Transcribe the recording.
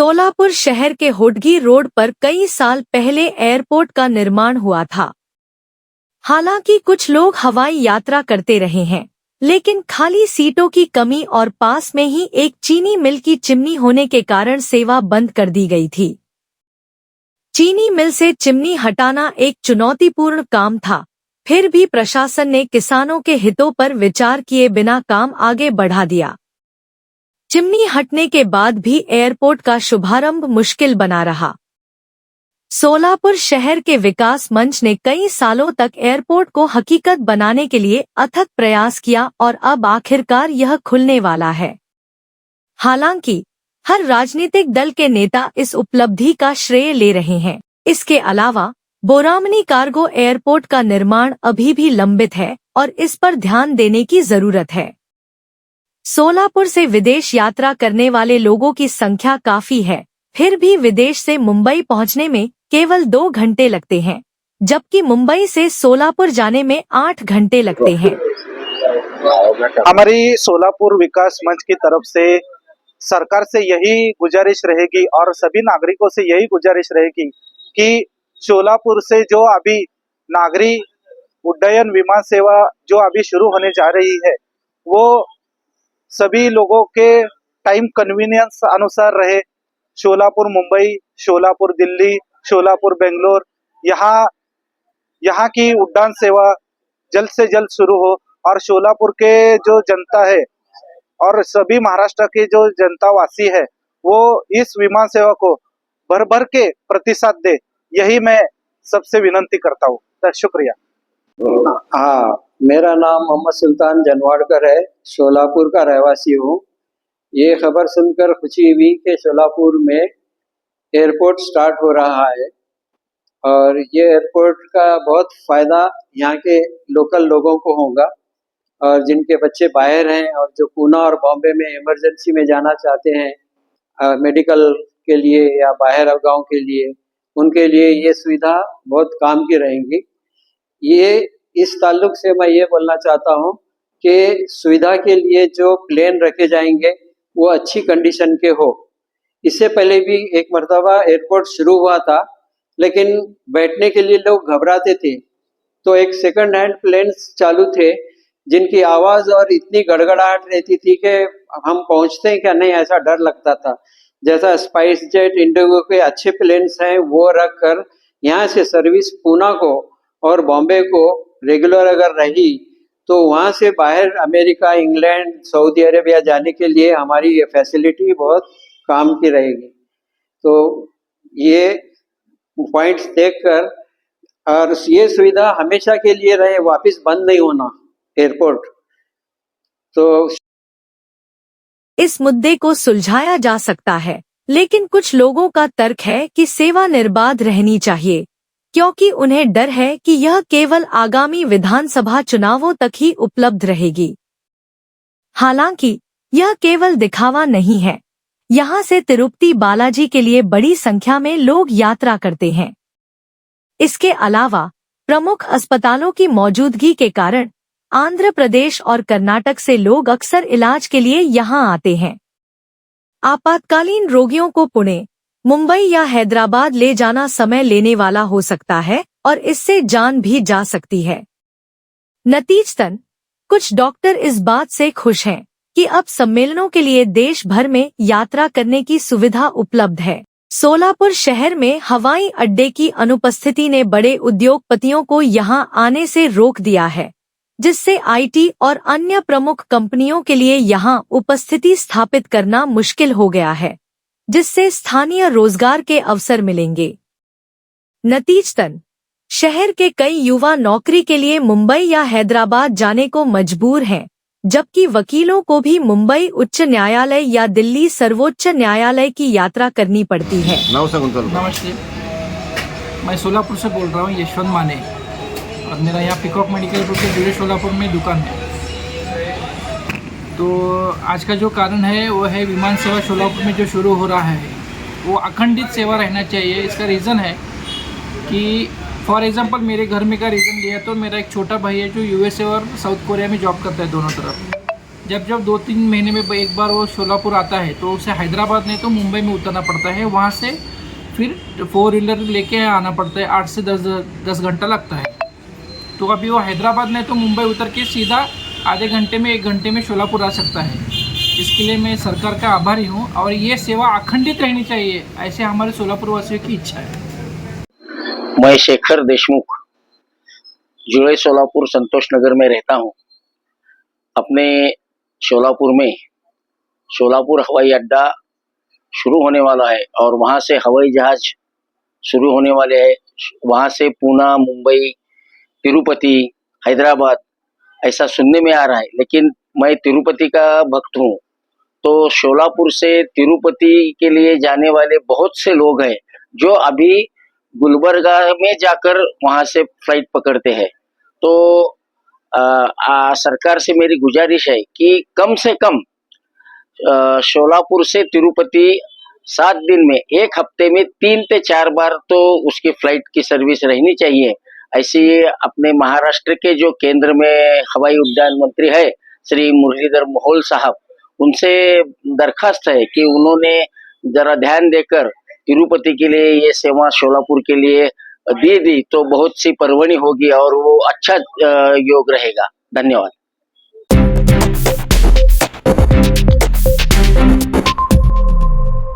सोलापुर शहर के होडगी रोड पर कई साल पहले एयरपोर्ट का निर्माण हुआ था। हालांकि कुछ लोग हवाई यात्रा करते रहे हैं, लेकिन खाली सीटों की कमी और पास में ही एक चीनी मिल की चिमनी होने के कारण सेवा बंद कर दी गई थी। चीनी मिल से चिमनी हटाना एक चुनौतीपूर्ण काम था, फिर भी प्रशासन ने किसानों के हितों पर विचार किए बिना काम आगे बढ़ा दिया। चिमनी हटने के बाद भी एयरपोर्ट का शुभारंभ मुश्किल बना रहा। सोलापुर शहर के विकास मंच ने कई सालों तक एयरपोर्ट को हकीकत बनाने के लिए अथक प्रयास किया और अब आखिरकार यह खुलने वाला है। हालांकि हर राजनीतिक दल के नेता इस उपलब्धि का श्रेय ले रहे हैं। इसके अलावा बोरामनी कार्गो एयरपोर्ट का निर्माण अभी भी लंबित है और इस पर ध्यान देने की जरूरत है। सोलापुर से विदेश यात्रा करने वाले लोगों की संख्या काफी है, फिर भी विदेश से मुंबई पहुंचने में केवल 2 घंटे लगते हैं, जबकि मुंबई से सोलापुर जाने में 8 घंटे लगते हैं। हमारी सोलापुर विकास मंच की तरफ से सरकार से यही गुजारिश रहेगी और सभी नागरिकों से यही गुजारिश रहेगी कि सोलापुर से जो अभी नागरिक उड्डयन विमान सेवा जो अभी शुरू होने जा रही है, वो सभी लोगों के टाइम कन्वीनियंस अनुसार रहे। सोलापुर मुंबई, सोलापुर दिल्ली, सोलापुर बेंगलोर, यहाँ की उड़ान सेवा जल्द से जल्द शुरू हो और सोलापुर के जो जनता है और सभी महाराष्ट्र के जो जनता वासी है, वो इस विमान सेवा को भर भर के प्रतिसाद दे, यही मैं सबसे विनंती करता हूँ। शुक्रिया। हाँ, मेरा नाम मोहम्मद सुल्तान जनवाड़कर है, सोलापुर का रहवासी हूँ। ये खबर सुनकर खुशी हुई कि सोलापुर में एयरपोर्ट स्टार्ट हो रहा है और ये एयरपोर्ट का बहुत फ़ायदा यहाँ के लोकल लोगों को होगा और जिनके बच्चे बाहर हैं और जो पूना और बॉम्बे में इमरजेंसी में जाना चाहते हैं मेडिकल के लिए या बाहर गांव के लिए, उनके लिए ये सुविधा बहुत काम की रहेंगी। ये इस ताल्लुक से मैं ये बोलना चाहता हूँ कि सुविधा के लिए जो प्लेन रखे जाएंगे वो अच्छी कंडीशन के हो। इससे पहले भी एक मर्तबा एयरपोर्ट शुरू हुआ था, लेकिन बैठने के लिए लोग घबराते थे, तो एक सेकंड हैंड प्लेन्स चालू थे जिनकी आवाज़ और इतनी गड़गड़ाहट रहती थी कि हम पहुँचते हैं क्या नहीं, ऐसा डर लगता था। जैसा स्पाइस जेट, इंडिगो के अच्छे प्लेन्स हैं वो रख कर यहाँ से सर्विस पूना को और बॉम्बे को रेगुलर अगर रही तो वहाँ से बाहर अमेरिका, इंग्लैंड, सऊदी अरेबिया जाने के लिए हमारी ये फैसिलिटी बहुत काम की रहेगी। तो ये पॉइंट्स देखकर और ये सुविधा हमेशा के लिए रहे, वापस बंद नहीं होना एयरपोर्ट। तो इस मुद्दे को सुलझाया जा सकता है, लेकिन कुछ लोगों का तर्क है कि सेवा निर्बाध रहनी चाहिए, क्योंकि उन्हें डर है कि यह केवल आगामी विधानसभा चुनावों तक ही उपलब्ध रहेगी। हालांकि यह केवल दिखावा नहीं है। यहाँ से तिरुपति बालाजी के लिए बड़ी संख्या में लोग यात्रा करते हैं। इसके अलावा प्रमुख अस्पतालों की मौजूदगी के कारण आंध्र प्रदेश और कर्नाटक से लोग अक्सर इलाज के लिए यहाँ आते हैं। आपातकालीन रोगियों को पुणे, मुंबई या हैदराबाद ले जाना समय लेने वाला हो सकता है और इससे जान भी जा सकती है। नतीजतन कुछ डॉक्टर इस बात से खुश हैं कि अब सम्मेलनों के लिए देश भर में यात्रा करने की सुविधा उपलब्ध है। सोलापुर शहर में हवाई अड्डे की अनुपस्थिति ने बड़े उद्योगपतियों को यहां आने से रोक दिया है, जिससे आईटी और अन्य प्रमुख कंपनियों के लिए यहां उपस्थिति स्थापित करना मुश्किल हो गया है, जिससे स्थानीय रोजगार के अवसर मिलेंगे। नतीजतन शहर के कई युवा नौकरी के लिए मुंबई या हैदराबाद जाने को मजबूर हैं, जबकि वकीलों को भी मुंबई उच्च न्यायालय या दिल्ली सर्वोच्च न्यायालय की यात्रा करनी पड़ती है। नमस्ते, मैं सोलापुर से बोल रहा हूँ, यशवंत माने, और मेरा यहाँ पिकॉक मेडिकल ग्रुप के जुड़े सोलापुर में दुकान है। तो आज का जो कारण है वो है विमान सेवा सोलापुर में जो शुरू हो रहा है वो अखंडित सेवा रहना चाहिए। इसका रीज़न है कि फॉर एग्जांपल मेरे घर में का रीज़न लिया तो मेरा एक छोटा भाई है जो यूएसए और साउथ कोरिया में जॉब करता है, दोनों तरफ। जब जब 2-3 महीने में एक बार वो शोलापुर आता है तो उसे हैदराबाद नहीं तो मुंबई में उतरना पड़ता है। वहाँ से फिर 4 व्हीलर लेके आना पड़ता है, 8 से 10 घंटा लगता है। तो अभी वो हैदराबाद नहीं तो मुंबई उतर के सीधा आधे घंटे में 1 घंटे में शोलापुर आ सकता है। इसके लिए मैं सरकार का आभारी हूँ और ये सेवा अखंडित रहनी चाहिए, ऐसे हमारे सोलापुर वासियों की इच्छा है। मैं शेखर देशमुख जुड़े सोलापुर संतोष नगर में रहता हूँ। अपने सोलापुर में सोलापुर हवाई अड्डा शुरू होने वाला है और वहाँ से हवाई जहाज शुरू होने वाले हैं। वहाँ से पूना, मुंबई, तिरुपति, हैदराबाद ऐसा सुनने में आ रहा है, लेकिन मैं तिरुपति का भक्त हूँ। तो सोलापुर से तिरुपति के लिए जाने वाले बहुत से लोग हैं जो अभी गुलबर्गा में जाकर वहाँ से फ्लाइट पकड़ते हैं। तो सरकार से मेरी गुजारिश है कि कम से कम सोलापुर से तिरुपति 7 दिन में, 1 हफ्ते में 3 से 4 बार तो उसकी फ्लाइट की सर्विस रहनी चाहिए। ऐसे अपने महाराष्ट्र के जो केंद्र में हवाई उद्यान मंत्री है श्री मुरलीधर मोहोल साहब, उनसे दरखास्त है कि उन्होंने जरा ध्यान देकर तिरुपति के लिए ये सेवा सोलापुर के लिए दे दी तो बहुत सी परवनी होगी और वो अच्छा योग रहेगा। धन्यवाद।